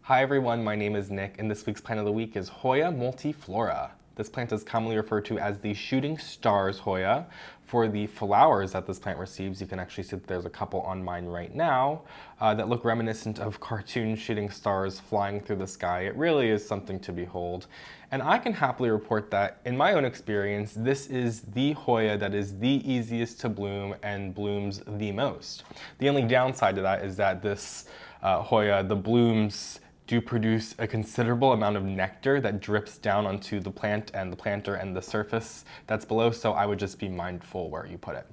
Hi everyone, my name is Nick, and this week's plant of the week is Hoya Multiflora. This plant is commonly referred to as the shooting stars Hoya. For the flowers that this plant receives, you can actually see that there's a couple on mine right now that look reminiscent of cartoon shooting stars flying through the sky. It really is something to behold. And I can happily report that in my own experience, this is the Hoya that is the easiest to bloom and blooms the most. The only downside to that is that this Hoya, the blooms do produce a considerable amount of nectar that drips down onto the plant and the planter and the surface that's below, so I would just be mindful where you put it.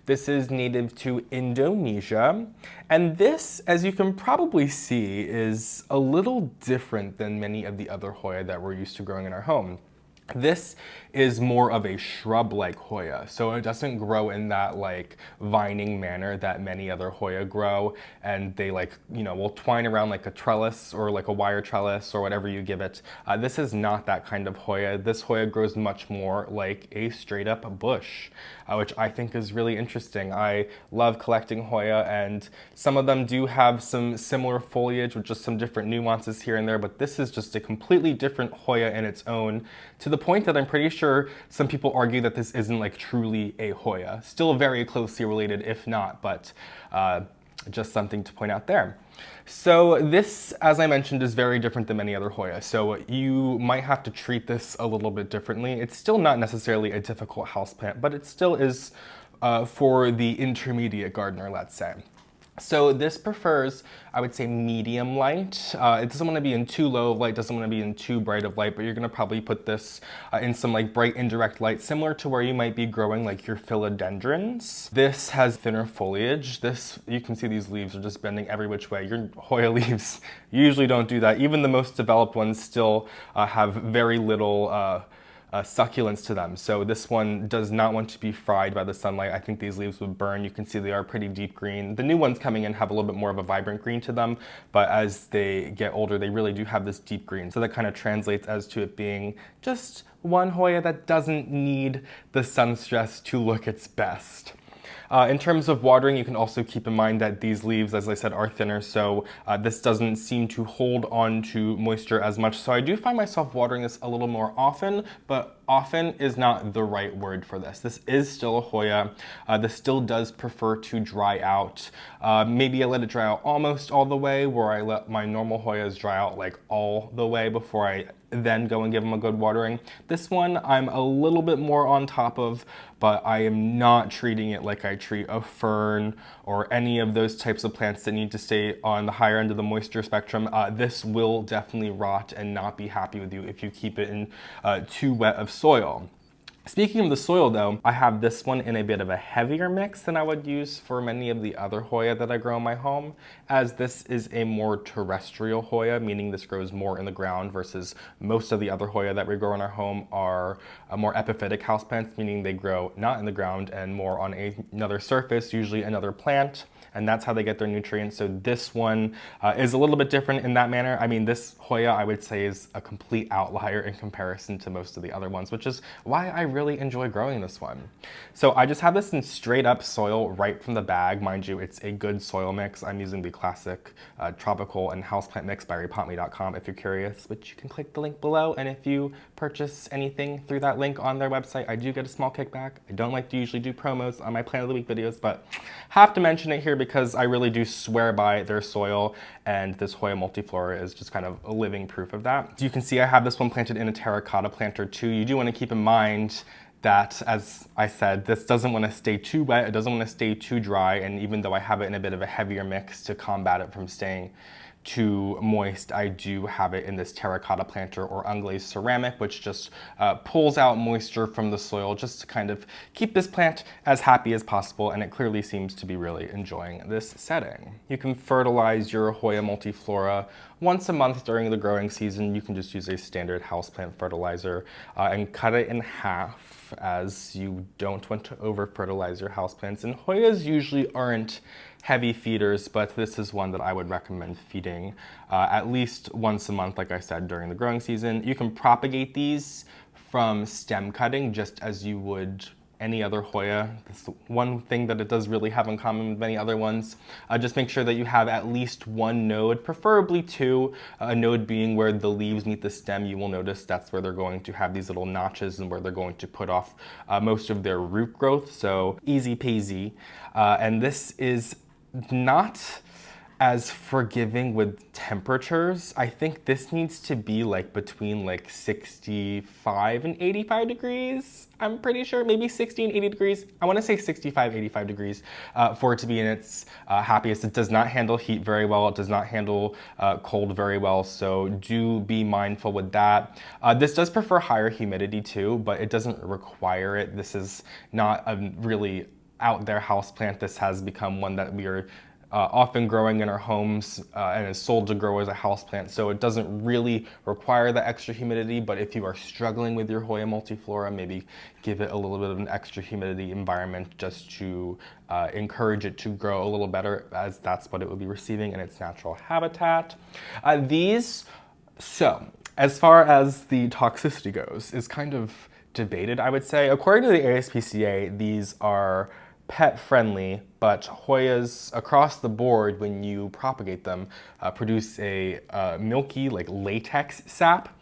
This is native to Indonesia, and this, as you can probably see, is a little different than many of the other Hoya that we're used to growing in our home. This is more of a shrub-like Hoya, so it doesn't grow in that like vining manner that many other Hoya grow, and they will twine around like a trellis or like a wire trellis or whatever you give it. This is not that kind of Hoya. This Hoya grows much more like a straight-up bush, which I think is really interesting. I love collecting Hoya, and some of them do have some similar foliage with just some different nuances here and there, but this is just a completely different Hoya in its own, to the point that I'm pretty sure some people argue that this isn't like truly a Hoya. Still very closely related, if not, but just something to point out there. So this, as I mentioned, is very different than many other Hoya. So you might have to treat this a little bit differently. It's still not necessarily a difficult houseplant, but it still is for the intermediate gardener, let's say. So this prefers, I would say, medium light. It doesn't want to be in too low of light, doesn't want to be in too bright of light, but you're going to probably put this in some like bright indirect light, similar to where you might be growing like your philodendrons. This has thinner foliage. This, you can see these leaves are just bending every which way. Your Hoya leaves usually don't do that. Even the most developed ones still have very little succulence to them. So this one does not want to be fried by the sunlight. I think these leaves would burn. You can see they are pretty deep green. The new ones coming in have a little bit more of a vibrant green to them, but as they get older, they really do have this deep green. So that kind of translates as to it being just one Hoya that doesn't need the sun stress to look its best. In terms of watering, you can also keep in mind that these leaves, as I said, are thinner, so this doesn't seem to hold on to moisture as much. So I do find myself watering this a little more often, but often is not the right word for this. This is still a Hoya. This still does prefer to dry out. Maybe I let it dry out almost all the way, where I let my normal Hoyas dry out like all the way before I then go and give them a good watering. This one I'm a little bit more on top of, but I am not treating it like I treat a fern or any of those types of plants that need to stay on the higher end of the moisture spectrum. This will definitely rot and not be happy with you if you keep it in too wet of soil. Speaking of the soil though, I have this one in a bit of a heavier mix than I would use for many of the other Hoya that I grow in my home, as this is a more terrestrial Hoya, meaning this grows more in the ground versus most of the other Hoya that we grow in our home are more epiphytic houseplants, meaning they grow not in the ground and more on another surface, usually another plant, and that's how they get their nutrients. So this one is a little bit different in that manner. I mean, this Hoya I would say is a complete outlier in comparison to most of the other ones, which is why I really enjoy growing this one. So I just have this in straight up soil right from the bag. Mind you, it's a good soil mix. I'm using the classic tropical and houseplant mix by repotme.com if you're curious, which you can click the link below. And if you purchase anything through that link on their website, I do get a small kickback. I don't like to usually do promos on my plant of the week videos, but have to mention it here because I really do swear by their soil, and this Hoya Multiflora is just kind of a living proof of that. So you can see I have this one planted in a terracotta planter too. You do want to keep in mind that, as I said, this doesn't want to stay too wet, it doesn't want to stay too dry, and even though I have it in a bit of a heavier mix to combat it from staying too moist, I do have it in this terracotta planter or unglazed ceramic, which just pulls out moisture from the soil just to kind of keep this plant as happy as possible, and it clearly seems to be really enjoying this setting. You can fertilize your Hoya Multiflora once a month during the growing season. You can just use a standard houseplant fertilizer and cut it in half, as you don't want to over fertilize your houseplants. And Hoyas usually aren't heavy feeders, but this is one that I would recommend feeding at least once a month, like I said, during the growing season. You can propagate these from stem cutting just as you would any other Hoya. That's one thing that it does really have in common with many other ones. Just make sure that you have at least one node, preferably two. A node being where the leaves meet the stem. You will notice that's where they're going to have these little notches and where they're going to put off most of their root growth. So easy peasy. And this is not as forgiving with temperatures. I think this needs to be like between like 65 and 85 degrees. I'm pretty sure, maybe 60 and 80 degrees. I want to say 65, 85 degrees for it to be in its happiest. It does not handle heat very well. It does not handle cold very well. So do be mindful with that. This does prefer higher humidity too, but it doesn't require it. This is not a really out there houseplant. This has become one that we are often growing in our homes and is sold to grow as a houseplant, so it doesn't really require the extra humidity. But if you are struggling with your Hoya multiflora, maybe give it a little bit of an extra humidity environment just to encourage it to grow a little better, as that's what it would be receiving in its natural habitat. So as far as the toxicity goes, is kind of debated, I would say. According to the ASPCA, these are pet friendly, but Hoyas across the board, when you propagate them, produce a milky, like latex sap,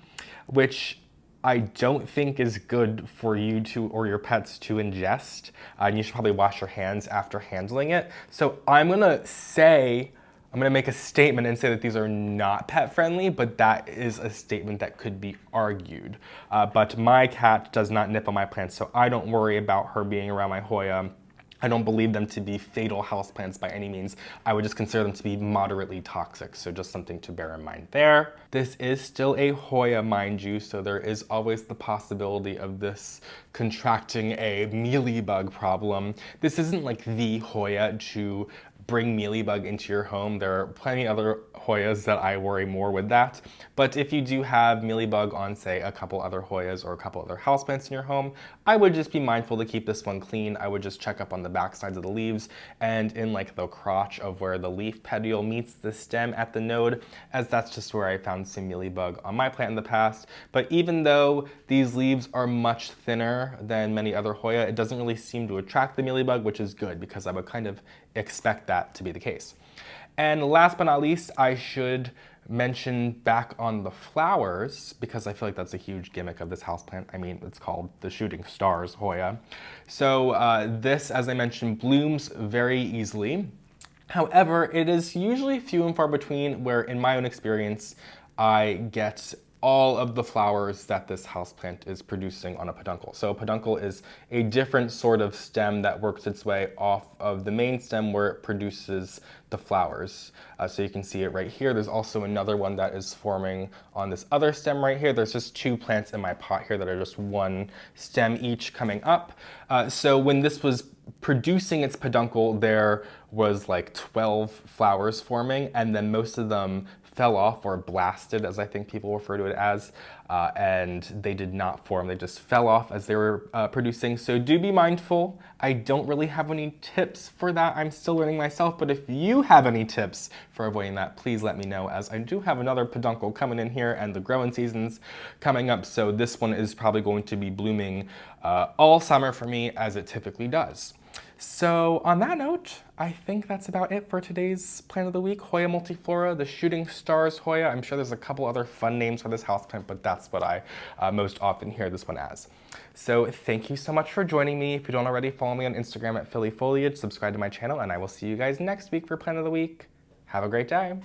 which I don't think is good for you to or your pets to ingest. And you should probably wash your hands after handling it. So I'm gonna make a statement and say that these are not pet friendly, but that is a statement that could be argued. But my cat does not nip on my plants, so I don't worry about her being around my Hoya. I don't believe them to be fatal houseplants by any means. I would just consider them to be moderately toxic, so just something to bear in mind there. This is still a Hoya, mind you, so there is always the possibility of this contracting a mealybug problem. This isn't like the Hoya to bring mealybug into your home. There are plenty other Hoyas that I worry more with that. But if you do have mealybug on, say, a couple other Hoyas or a couple other houseplants in your home, I would just be mindful to keep this one clean. I would just check up on the back sides of the leaves and in like the crotch of where the leaf petiole meets the stem at the node, as that's just where I found some mealybug on my plant in the past. But even though these leaves are much thinner than many other Hoya, it doesn't really seem to attract the mealybug, which is good because I would kind of expect that to be the case. And last but not least, I should mention back on the flowers, because I feel like that's a huge gimmick of this houseplant. I mean, it's called the Shooting Stars Hoya. So this, as I mentioned, blooms very easily. However, it is usually few and far between where, in my own experience, I get all of the flowers that this houseplant is producing on a peduncle. So a peduncle is a different sort of stem that works its way off of the main stem where it produces the flowers. So you can see it right here. There's also another one that is forming on this other stem right here. There's just two plants in my pot here that are just one stem each coming up. So when this was producing its peduncle, there was like 12 flowers forming, and then most of them fell off or blasted, as I think people refer to it as, and they did not form. They just fell off as they were producing. So do be mindful. I don't really have any tips for that. I'm still learning myself, but if you have any tips for avoiding that, please let me know, as I do have another peduncle coming in here and the growing season's coming up. So this one is probably going to be blooming all summer for me, as it typically does. So on that note, I think that's about it for today's plant of the week, Hoya multiflora, the Shooting Stars Hoya. I'm sure there's a couple other fun names for this houseplant, but that's what I most often hear this one as. So thank you so much for joining me. If you don't already, follow me on Instagram at phillyfoliage, subscribe to my channel, and I will see you guys next week for plant of the week. Have a great day.